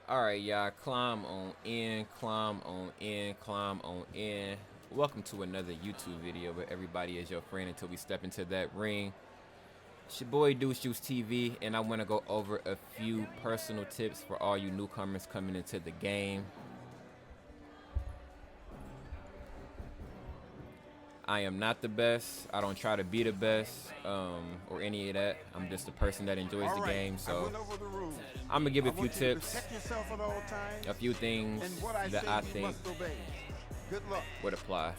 Alright, y'all, climb on in, climb on in, climb on in. Welcome to another YouTube video where everybody is your friend until we step into that ring. It's your boy Deuce Juice TV, and I want to go over a few personal tips for all you newcomers coming into the game. I am not the best. I don't try to be the best or any of that. I'm just a person that enjoys the game. So I'm gonna give a few tips, a few things that I think would apply.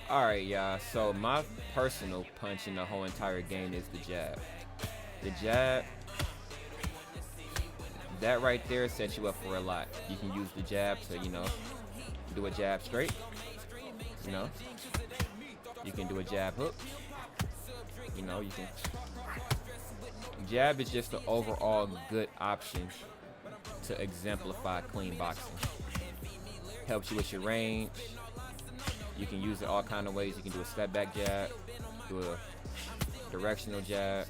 Alright, y'all. So my personal punch in the whole entire game is the jab. The jab, that right there sets you up for a lot. You can use the jab to, do a jab straight. You can do a jab hook. You can. Jab is just the overall good option to exemplify clean boxing. Helps you with your range. You can use it all kind of ways. You can do a step back jab, do a directional jab.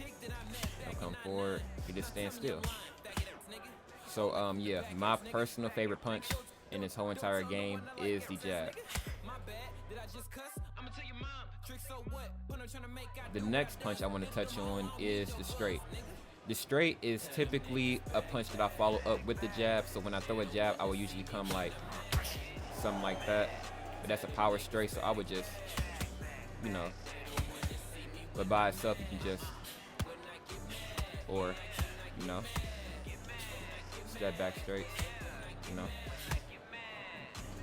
Come forward, you just stand still. So yeah, my personal favorite punch in this whole entire game is the jab. The next punch I want to touch on is the straight. The straight is typically a punch that I follow up with the jab. So when I throw a jab, I will usually come like something like that. But that's a power straight, so I would just, but by itself you can just, or, step back straight,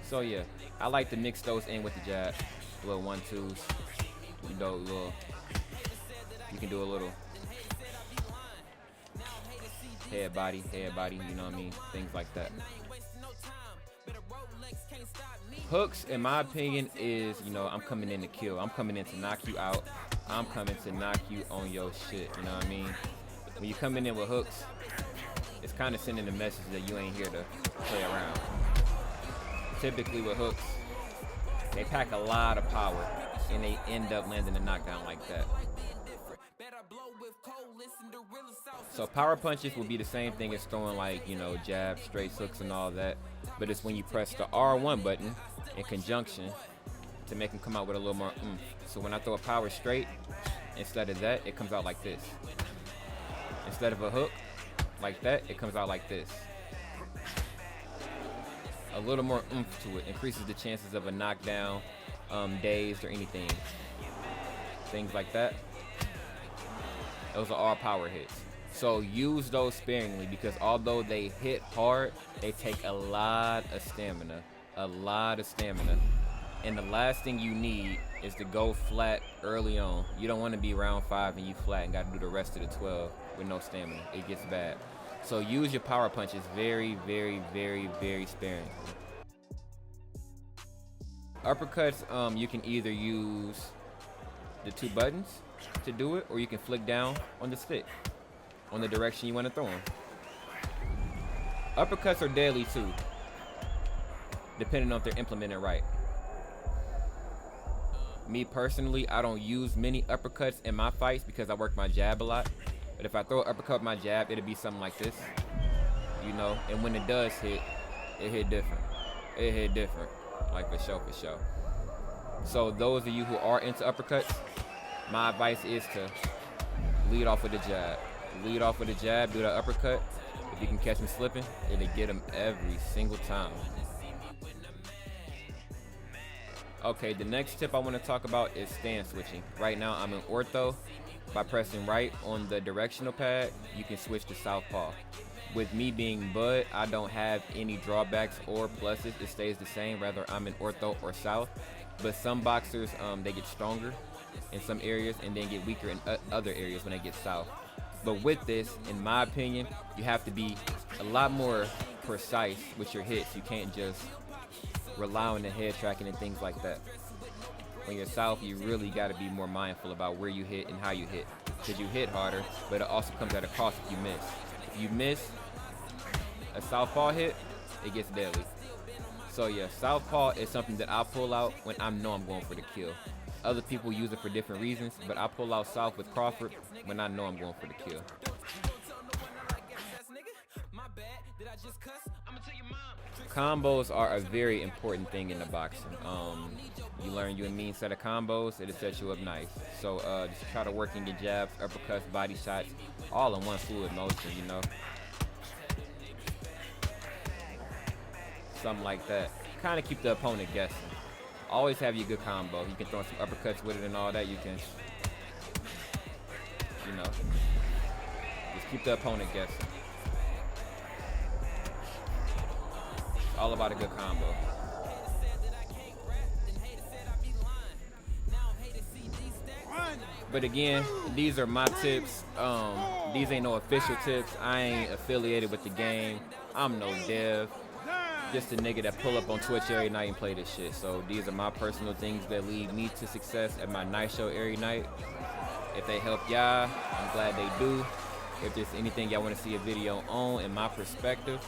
So yeah, I like to mix those in with the jab, little 1-2s, you can do a little head body, you know what I mean, things like that. Hooks, in my opinion, is, I'm coming in to kill. I'm coming in to knock you out. I'm coming to knock you on your shit, you know what I mean? When you coming in with hooks, it's kind of sending a message that you ain't here to play around. Typically with hooks, they pack a lot of power, and they end up landing a knockdown like that. So power punches will be the same thing as throwing like, jabs, straight hooks and all that. But it's when you press the R1 button in conjunction to make them come out with a little more oomph. So when I throw a power straight, instead of that, it comes out like this. Instead of a hook like that, it comes out like this. A little more oomph to it, increases the chances of a knockdown, dazed or anything. Things like that. Those are all power hits. So use those sparingly, because although they hit hard, they take a lot of stamina. And the last thing you need is to go flat early on. You don't want to be round 5 and you flat and got to do the rest of the 12 with no stamina. It gets bad. So use your power punches very, very, very, very sparingly. Uppercuts, you can either use the 2 buttons to do it, or you can flick down on the stick on the direction you want to throw them. Uppercuts are deadly too, depending on if they're implemented right. Me personally, I don't use many uppercuts in my fights because I work my jab a lot. But if I throw an uppercut with my jab, it'll be something like this, and when it does hit, it hit different, like for sure. So those of you who are into uppercuts, my advice is to lead off with the jab. Do that uppercut. If you can catch me slipping, it'll get him every single time. Okay, the next tip I want to talk about is stance switching. Right now I'm in ortho. By pressing right on the directional pad, you can switch to southpaw. With me being bud, I don't have any drawbacks or pluses. It stays the same, whether I'm in ortho or south. But some boxers, they get stronger in some areas and then get weaker in other areas when they get south. But with this, in my opinion, you have to be a lot more precise with your hits. You can't just rely on the head tracking and things like that. When you're south, you really got to be more mindful about where you hit and how you hit, because you hit harder, but it also comes at a cost if you miss. If you miss a southpaw hit, it gets deadly. So yeah, southpaw is something that I pull out when I know I'm going for the kill. Other people use it for different reasons, but I pull out south with Crawford when I know I'm going for the kill. Combos are a very important thing in the boxing. You learn you a mean set of combos, it'll set you up nice. So just try to work in your jabs, uppercuts, body shots, all in one fluid motion, you know. Something like that. Kind of keep the opponent guessing. Always have your good combo. You can throw some uppercuts with it and all that. You can, you know, just keep the opponent guessing. It's all about a good combo. But again, these are my tips. These ain't no official tips. I ain't affiliated with the game. I'm no dev. Just a nigga that pull up on Twitch every night and play this shit. So these are my personal things that lead me to success at my night show every night. If they help y'all, I'm glad they do. If there's anything y'all want to see a video on in my perspective,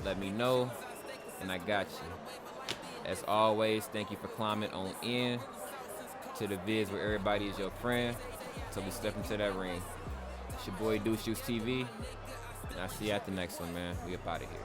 let me know, and I got you. As always, thank you for climbing on in to the vids where everybody is your friend until we step into that ring. It's your boy Deuce Juice TV, and I'll see you at the next one, man. We up out of here.